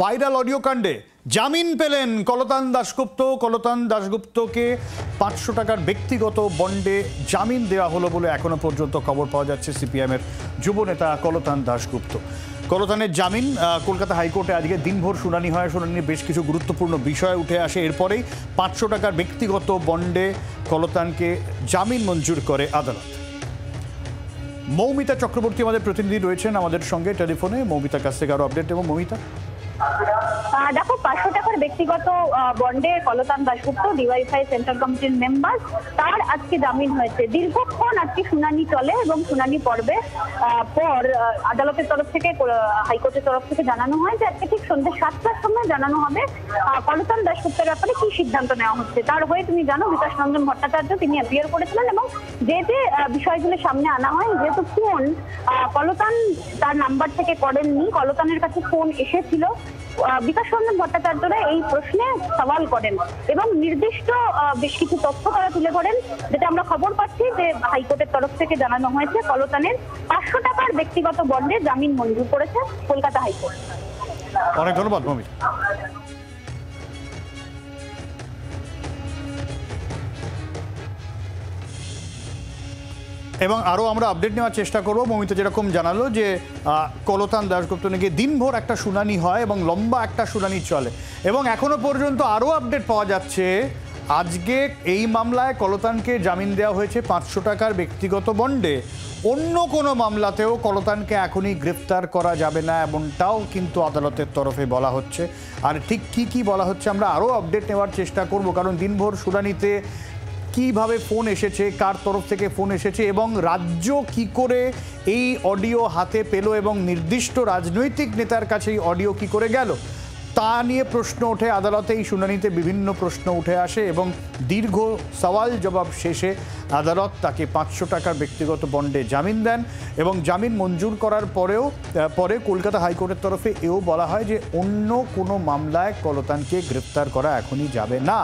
Viral audio কাণ্ডে জামিন পেলেন কলতান দাশগুপ্ত। কলতান দাশগুপ্তকে 500 টাকার ব্যক্তিগত বন্ডে জামিন দেওয়া হলো বলে এখনো পর্যন্ত খবর পাওয়া যাচ্ছে। সিপিএমের যুব নেতা কলতান দাশগুপ্ত কলতানের জামিন কলকাতা হাইকোর্টে আজকে দিনভর শুনানি হয়। শুনানির বেশ কিছু গুরুত্বপূর্ণ বিষয় উঠে আসে। এরপরেই 500 টাকার ব্যক্তিগত বন্ডে কলতানকে জামিন মঞ্জুর করে আদালত। মৌমিতা চক্রবর্তী আমাদের প্রতিনিধি রয়েছেন আমাদের সঙ্গে টেলিফোনে। মৌমিতার কাছ থেকে আরো আপডেট এবং মৌমিতা। দেখো, 500 টাকার ব্যক্তিগত বন্ডে কলতান দাশগুপ্ত ডিওয়াইএফআই সেন্ট্রাল কমিটির মেম্বার, তার আজকে জামিন হয়েছে। দীর্ঘক্ষণ আজকে শুনানি চলে এবং শুনানি পর্বে পর আদালতের তরফ থেকে হাইকোর্টের তরফ থেকে জানানো হয় যে আজকে ঠিক সন্ধ্যা 7টার সময় জানানো হবে কলতান দাশগুপ্তের ব্যাপারে কি সিদ্ধান্ত নেওয়া হচ্ছে। তার হয়ে তুমি জানো বিকাশ রঞ্জন ভট্টাচার্য তিনি অ্যাপিয়ার করেছিলেন এবং যে বিষয়গুলো সামনে আনা হয়, যেহেতু ফোন কলতান তার নাম্বার থেকে করেননি, কলতানের কাছে ফোন এসেছিল, বিকাশ রঞ্জন ভট্টাচার্যরা এই প্রশ্নে সওয়াল করেন এবং নির্দিষ্ট বেশ কিছু তথ্য তারা তুলে ধরেন, যেটা আমরা খবর পাচ্ছি যে হাইকোর্টের তরফ থেকে জানানো হয়েছে কলতানের 500 টাকার ব্যক্তিগত বন্ডে জামিন মঞ্জুর করেছে কলকাতা হাইকোর্ট। অনেক ধন্যবাদ মৌমিতা। এবং আরও আমরা আপডেট নেওয়ার চেষ্টা করব। মৌমিতা যেরকম জানালো যে কলতান দাশগুপ্ত নাকি দিনভর একটা শুনানি হয় এবং লম্বা একটা শুনানি চলে এবং এখনো পর্যন্ত আরও আপডেট পাওয়া যাচ্ছে। আজকে এই মামলায় কলতানকে জামিন দেওয়া হয়েছে 500 টাকার ব্যক্তিগত বন্ডে। অন্য কোনো মামলাতেও কলতানকে এখনই গ্রেফতার করা যাবে না এমনটাও কিন্তু আদালতের তরফে বলা হচ্ছে। আর ঠিক কি বলা হচ্ছে আমরা আরও আপডেট নেওয়ার চেষ্টা করব, কারণ দিনভর শুনানিতে কিভাবে ফোন এসেছে, কার তরফ থেকে ফোন এসেছে এবং রাজ্য কি করে এই অডিও হাতে পেল এবং নির্দিষ্ট রাজনৈতিক নেতার কাছে এই অডিও কি করে গেল তা নিয়ে প্রশ্ন ওঠে। আদালতে এই শুনানিতে বিভিন্ন প্রশ্ন উঠে আসে এবং দীর্ঘ সওয়াল জবাব শেষে আদালত তাকে 500 টাকার ব্যক্তিগত বন্ডে জামিন দেন এবং জামিন মঞ্জুর করার পরে কলকাতা হাইকোর্টের তরফে এও বলা হয় যে অন্য কোনো মামলায় কলতানকে গ্রেপ্তার করা এখনই যাবে না।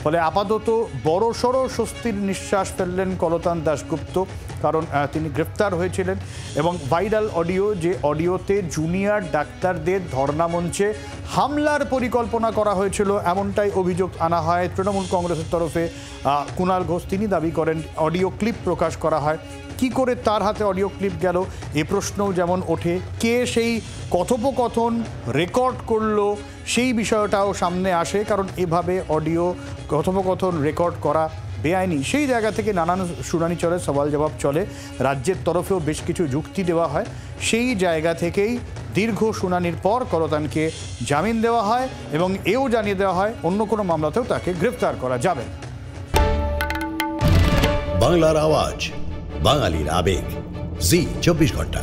ফলে আপাতত বড়সড় স্বস্তির নিঃশ্বাস ফেললেন কলতান দাশগুপ্ত, কারণ তিনি গ্রেপ্তার হয়েছিলেন এবং ভাইরাল অডিও, যে অডিওতে জুনিয়র ডাক্তারদের ধর্ণা মঞ্চে হামলার পরিকল্পনা করা হয়েছিল এমনটাই অভিযোগ আনা হয় তৃণমূল কংগ্রেসের তরফে। কুণাল ঘোষ তিনি দাবি করেন অডিও ক্লিপ প্রকাশ করা হয়। কি করে তার হাতে অডিও ক্লিপ গেল এ প্রশ্নও যেমন ওঠে। কে সেই কথোপকথন রেকর্ড করলো সেই বিষয়টাও সামনে আসে, কারণ এভাবে অডিও কথোপকথন রেকর্ড করা বেআইনি। সেই জায়গা থেকে নানান শুনানি চলে, সওয়াল জবাব চলে, রাজ্যের তরফেও বেশ কিছু যুক্তি দেওয়া হয়। সেই জায়গা থেকেই দীর্ঘ শুনানির পর কলতানকে জামিন দেওয়া হয় এবং এও জানিয়ে দেওয়া হয় অন্য কোনো মামলাতেও তাকে গ্রেফতার করা যাবে। বাংলার আওয়াজ, বাঙালির আবেগ, জি 24 ঘন্টা।